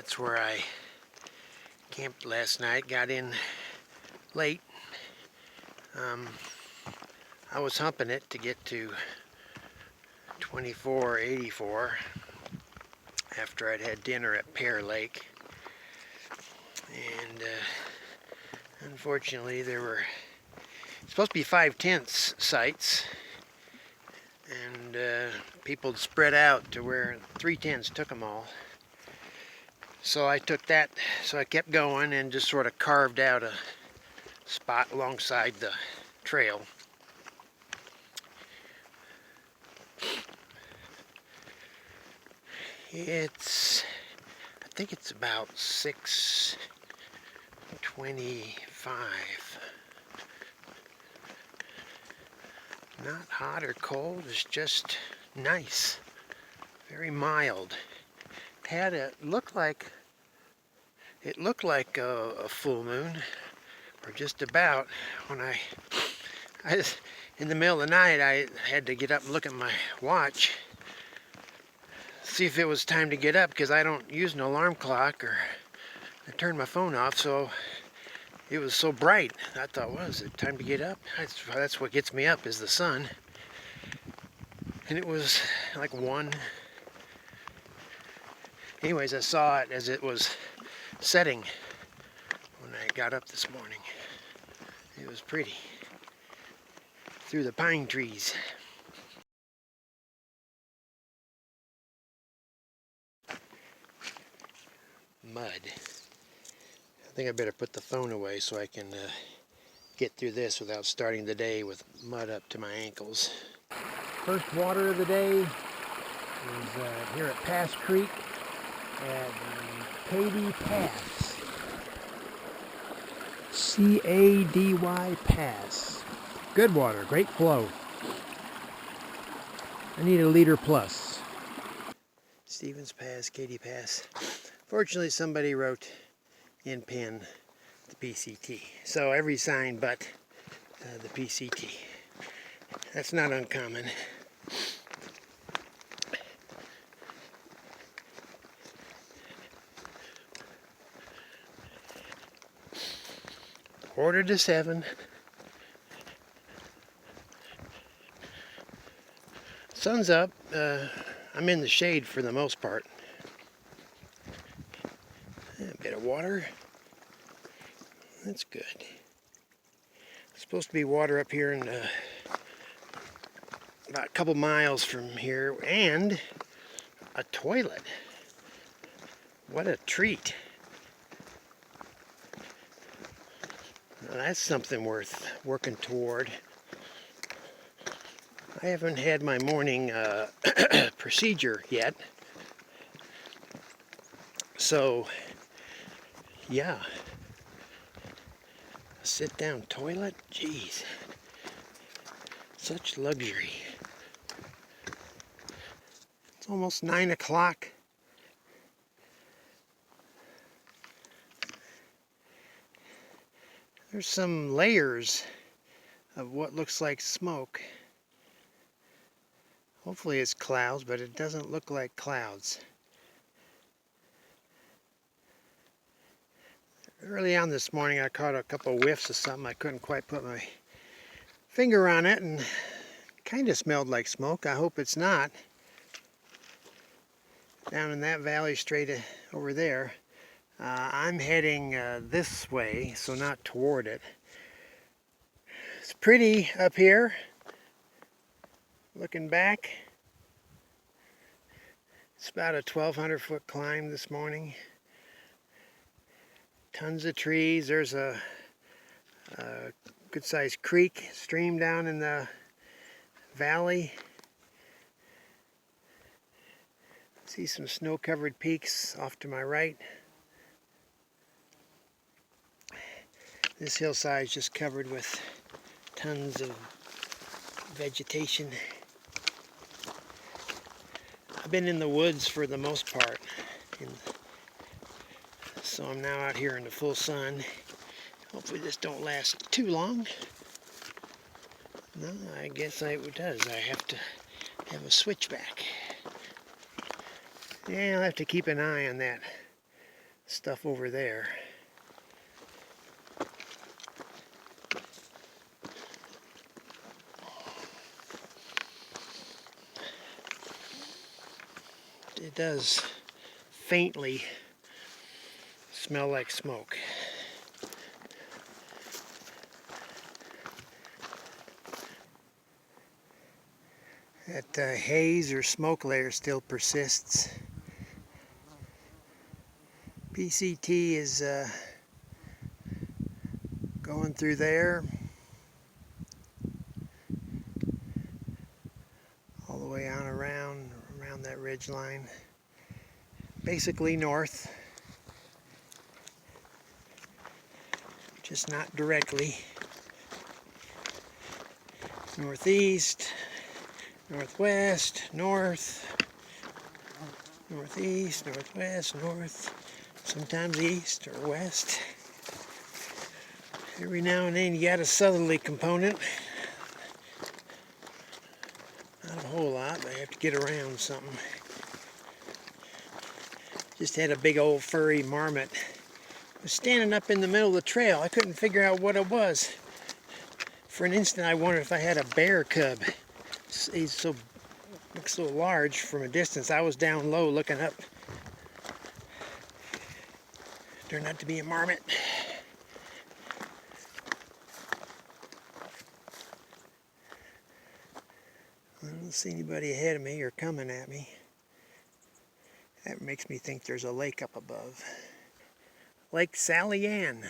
That's where I camped last night. Got in late. I was humping it to get to 2484 after I'd had dinner at Pear Lake. And unfortunately there were supposed to be 5 tents sites, and people spread out to where 3 tents took them all. So I took that, so I kept going and just sort of carved out a spot alongside the trail. I think it's about 6:25. Not hot or cold, it's just nice. Very mild. It looked like a full moon, or just about. When I just, in the middle of the night, I had to get up and look at my watch, see if it was time to get up, because I don't use an alarm clock, or I turned my phone off, so it was so bright. I thought, well, is it time to get up? That's what gets me up, is the sun. And it was like 1. Anyways, I saw it as it was setting when I got up this morning. It was pretty. Through the pine trees. Mud. I think I better put the phone away so I can get through this without starting the day with mud up to my ankles. First water of the day is here at Pass Creek at Cady Pass. C-A-D-Y Pass. Good water, great flow. I need a liter plus. Stevens Pass, Cady Pass. Fortunately, somebody wrote in pen the PCT. So every sign but the PCT. That's not uncommon. Quarter to 7. Sun's up. I'm in the shade for the most part. A bit of water. That's good. Supposed to be water up here in about a couple miles from here, and a toilet. What a treat. Now that's something worth working toward. I haven't had my morning procedure yet. So, yeah. A sit-down toilet? Jeez. Such luxury. It's almost 9 o'clock. There's some layers of what looks like smoke. Hopefully it's clouds, but it doesn't look like clouds. Early on this morning I caught a couple whiffs of something. I couldn't quite put my finger on it, and kind of smelled like smoke. I hope it's not. Down in that valley straight over there. I'm heading this way, so not toward it. It's pretty up here. Looking back, it's about a 1,200 foot climb this morning. Tons of trees. There's a good sized creek, stream down in the valley. See some snow covered peaks off to my right. This hillside is just covered with tons of vegetation. I've been in the woods for the most part, so I'm now out here in the full sun. Hopefully this don't last too long. No, I guess it does. I have to have a switchback. Yeah, I'll have to keep an eye on that stuff over there. It does faintly smell like smoke. That haze or smoke layer still persists. PCT is going through there all the way on around that ridge line, basically north, just not directly. Northeast, northwest, north, northeast, northwest, north, sometimes east or west. Every now and then you got a southerly component. Not a whole lot, but I have to get around something. Just had a big old furry marmot. It was standing up in the middle of the trail. I couldn't figure out what it was. For an instant I wondered if I had a bear cub. He looks so large from a distance. I was down low looking up. Turned out to be a marmot. I don't see anybody ahead of me or coming at me. That makes me think there's a lake up above. Lake Sally Ann.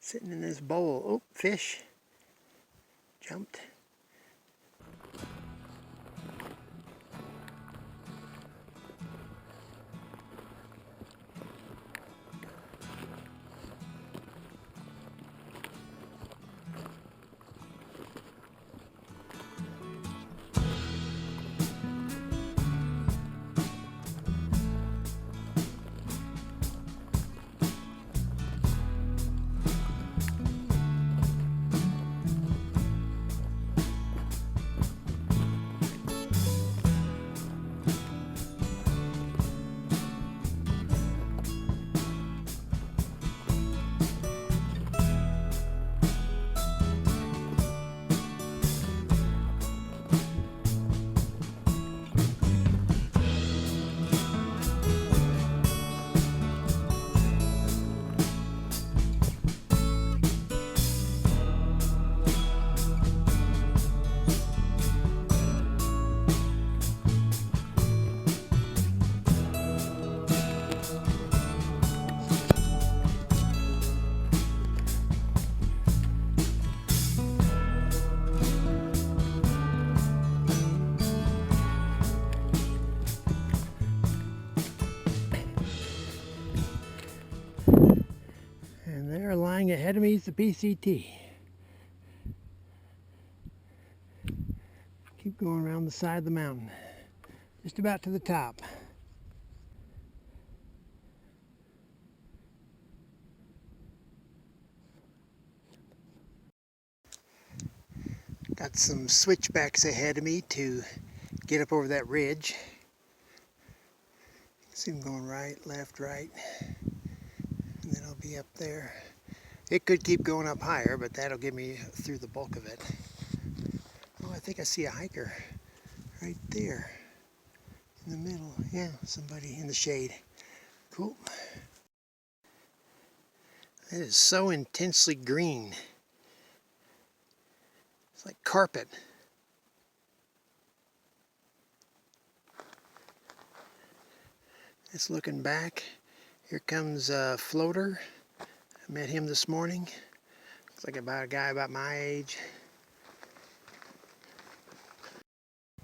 Sitting in this bowl. Oh, fish. Jumped. Lying ahead of me is the PCT. Keep going around the side of the mountain, just about to the top. Got some switchbacks ahead of me to get up over that ridge. See them going right, left, right, and then I'll be up there. It could keep going up higher, but that'll get me through the bulk of it. Oh, I think I see a hiker right there in the middle. Yeah, somebody in the shade. Cool. It is so intensely green. It's like carpet. It's looking back. Here comes a floater. I met him this morning. Looks like a guy about my age.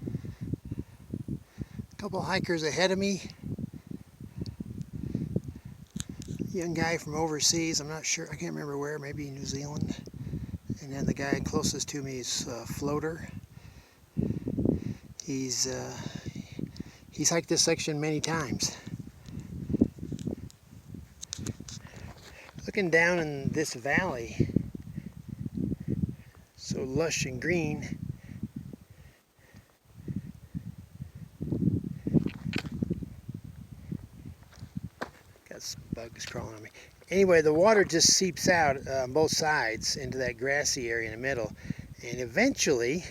A couple hikers ahead of me. Young guy from overseas, I'm not sure, I can't remember where, maybe New Zealand. And then the guy closest to me is Floater. He's hiked this section many times. Looking down in this valley, so lush and green, is crawling on me. Anyway, the water just seeps out on both sides into that grassy area in the middle, and eventually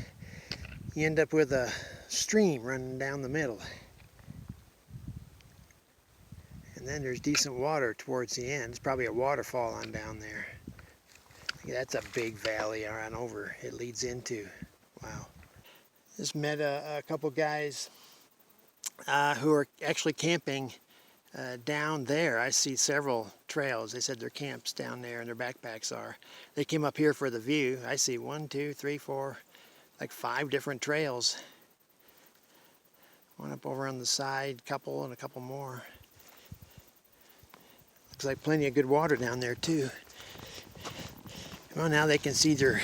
you end up with a stream running down the middle. And then there's decent water towards the end. It's probably a waterfall on down there. That's a big valley on over it leads into. Wow. Just met a couple guys who are actually camping down there. I see several trails. They said their camps down there and their backpacks are. They came up here for the view. I see 1, 2, 3, 4, like 5 different trails. One up over on the side, couple and a couple more. Looks like plenty of good water down there too. Well, now they can see their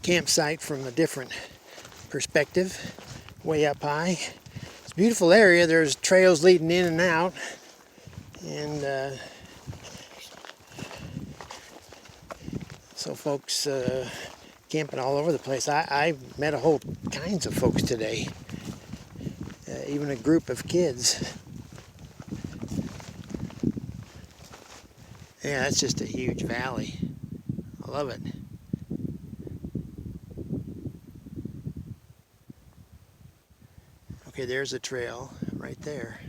campsite from a different perspective, way up high. It's a beautiful area. There's trails leading in and out, and so folks camping all over the place. I met a whole kinds of folks today, even a group of kids. Yeah, that's just a huge valley. I love it. Okay, there's a trail right there,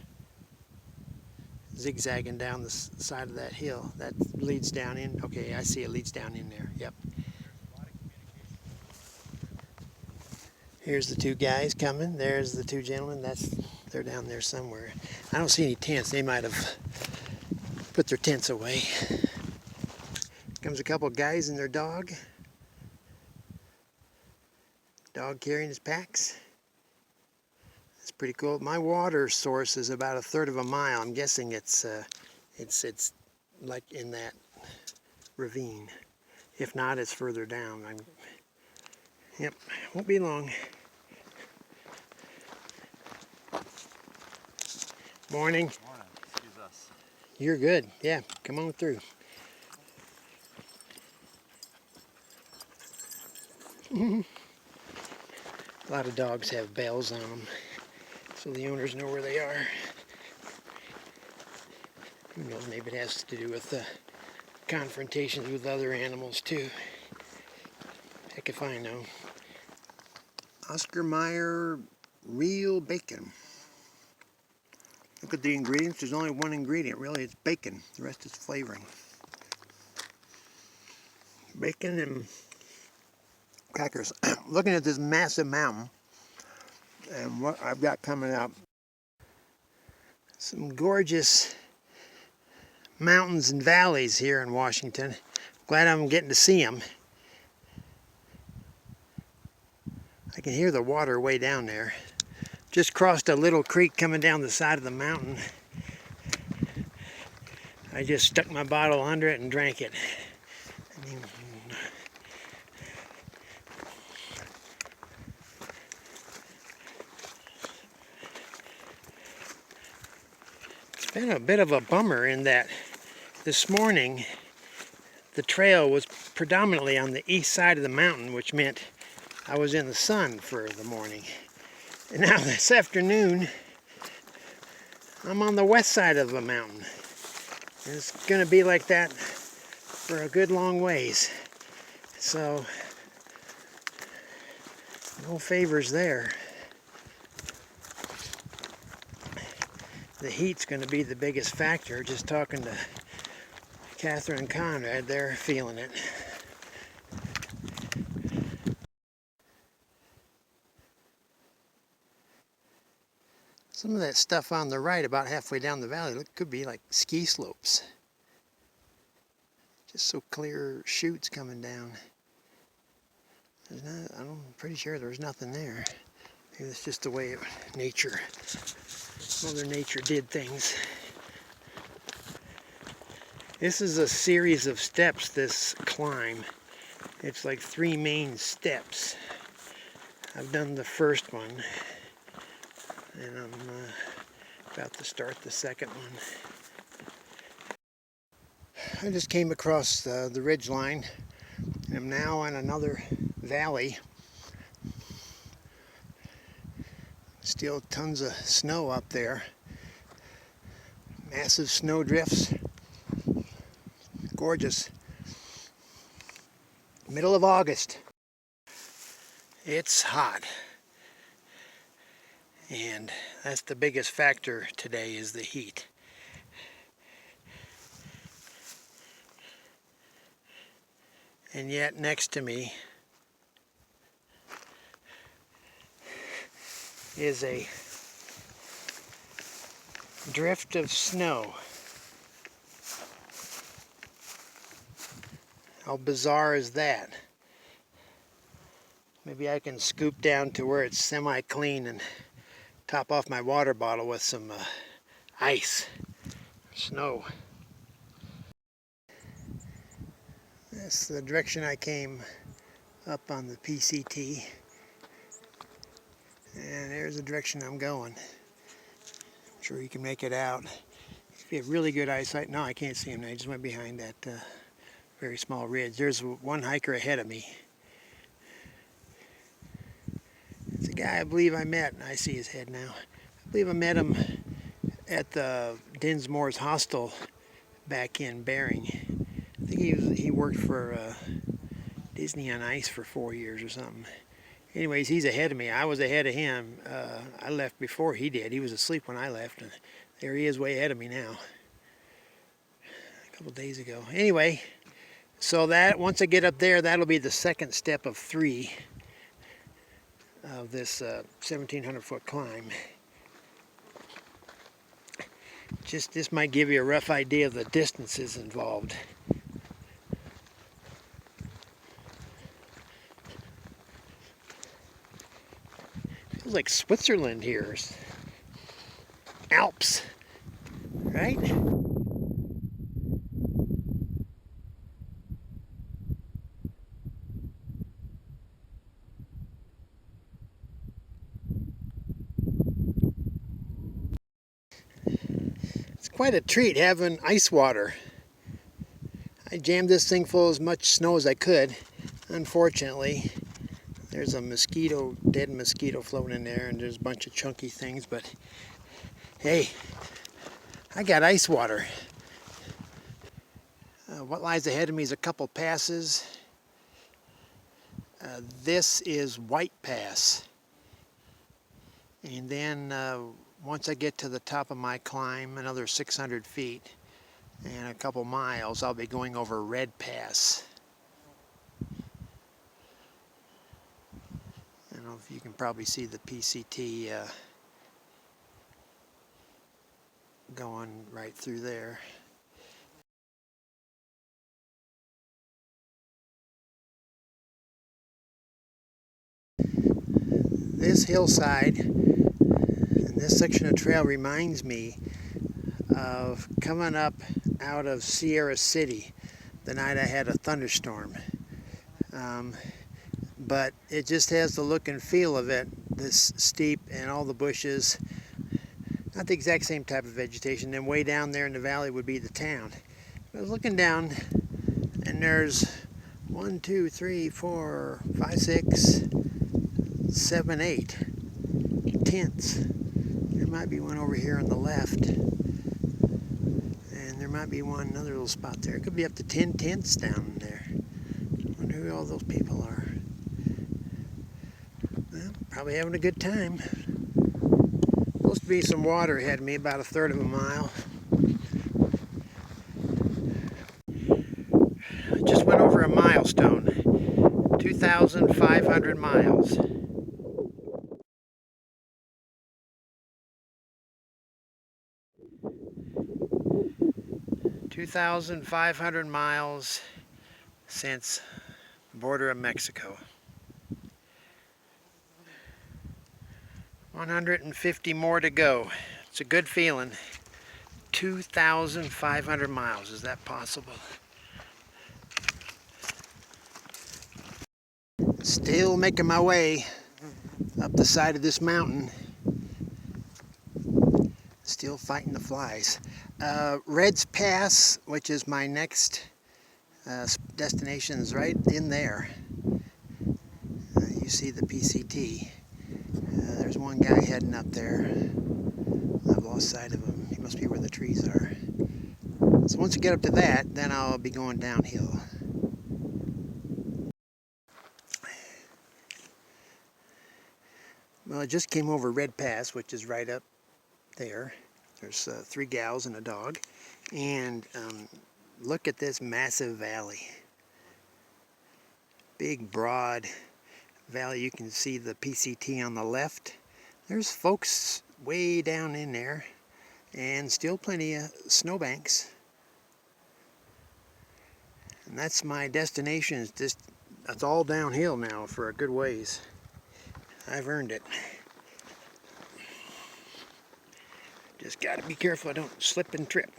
zigzagging down the side of that hill. That leads down in. Okay, I see it leads down in there. Yep. Here's the 2 guys coming. There's the 2 gentlemen. They're down there somewhere. I don't see any tents. They might have put their tents away. Comes a couple guys and their dog. Dog carrying his packs. That's pretty cool. My water source is about 1/3 of a mile. I'm guessing it's like in that ravine. If not, it's further down. Yep, won't be long. Morning. Morning. Excuse us. You're good. Yeah, come on through. A lot of dogs have bells on them, so the owners know where they are. Who knows, maybe it has to do with confrontations with other animals too. Heck if I know. Oscar Mayer real bacon. Look at the ingredients. There's only one ingredient, really. It's bacon. The rest is flavoring. Bacon and crackers. Looking at this massive mountain and what I've got coming up. Some gorgeous mountains and valleys here in Washington. Glad I'm getting to see them. I can hear the water way down there. Just crossed a little creek coming down the side of the mountain. I just stuck my bottle under it and drank it. It's been a bit of a bummer in that this morning the trail was predominantly on the east side of the mountain, which meant I was in the sun for the morning. And now this afternoon, I'm on the west side of the mountain. And it's going to be like that for a good long ways. So, no favors there. The heat's going to be the biggest factor. Just talking to Catherine and Conrad, they're feeling it. Some of that stuff on the right, about halfway down the valley, could be like ski slopes. Just so clear chutes coming down. I'm pretty sure there's nothing there. Maybe it's just the way Mother Nature did things. This is a series of steps, this climb. It's like 3 main steps. I've done the first one. And I'm about to start the second one. I just came across the ridge line and I'm now on another valley. Still tons of snow up there. Massive snow drifts. gorgeous. Middle of August. It's hot. And that's the biggest factor today, is the heat. And yet next to me is a drift of snow. How bizarre is that? Maybe I can scoop down to where it's semi-clean and top off my water bottle with some ice, snow. That's the direction I came up on the PCT. And there's the direction I'm going. I'm sure you can make it out. If you have really good eyesight, no, I can't see him. I just went behind that very small ridge. There's one hiker ahead of me. It's a guy I believe I met, and I see his head now. I believe I met him at the Dinsmore's Hostel back in Bering. I think he worked for Disney on Ice for 4 years or something. Anyways, he's ahead of me. I was ahead of him. I left before he did. He was asleep when I left, and there he is way ahead of me now. A couple days ago. Anyway, so that once I get up there, that'll be the second step of 3 of this 1,700-foot climb. This might give you a rough idea of the distances involved. Feels like Switzerland here. Alps, right? It's quite a treat having ice water. I jammed this thing full of as much snow as I could. Unfortunately, there's a dead mosquito floating in there, and there's a bunch of chunky things, but hey, I got ice water. What lies ahead of me is a couple passes. This is White Pass. And then once I get to the top of my climb, another 600 feet and a couple miles, I'll be going over Red Pass. I don't know if you can probably see the PCT going right through there. This hillside and this section of trail reminds me of coming up out of Sierra City the night I had a thunderstorm. But it just has the look and feel of it, this steep and all the bushes. Not the exact same type of vegetation. Then way down there in the valley would be the town. I was looking down, and there's 1, 2, 3, 4, 5, 6, 7, 8 tents. There might be one over here on the left, and there might be another little spot there. It could be up to 10 tents down there. I wonder who all those people are. Well, probably having a good time. Supposed to be some water ahead of me, about 1/3 of a mile. I just went over a milestone, 2,500 miles. (2,500 miles) since the border of Mexico. 150 more to go. It's a good feeling. 2,500 miles. Is that possible? Still making my way up the side of this mountain. Still fighting the flies. Red's Pass, which is my next destination, is right in there. You see the PCT. There's one guy heading up there. I've lost sight of him. He must be where the trees are. So once I get up to that, then I'll be going downhill. Well, I just came over Red Pass, which is right up there. There's 3 gals and a dog. And look at this massive valley. Big, broad valley. You can see the PCT on the left. There's folks way down in there. And still plenty of snowbanks. And that's my destination. It's just, that's all downhill now for a good ways. I've earned it. Just got to be careful I don't slip and trip.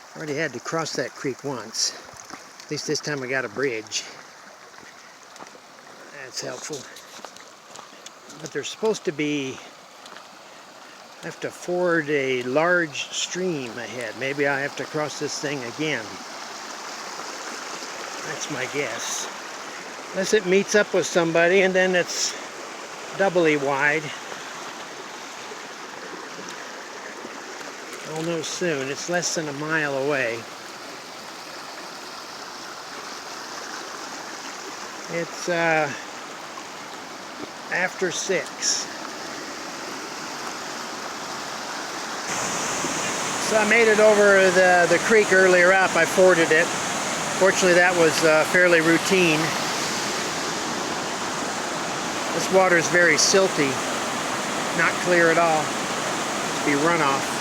I already had to cross that creek once. At least this time I got a bridge. That's helpful. But there's supposed to be, I have to ford a large stream ahead. Maybe I have to cross this thing again. That's my guess. Unless it meets up with somebody and then it's doubly wide. I'll know soon. It's less than a mile away. It's after 6. So I made it over the creek earlier up. I forded it. Fortunately, that was fairly routine. This water is very silty, not clear at all. Must be runoff.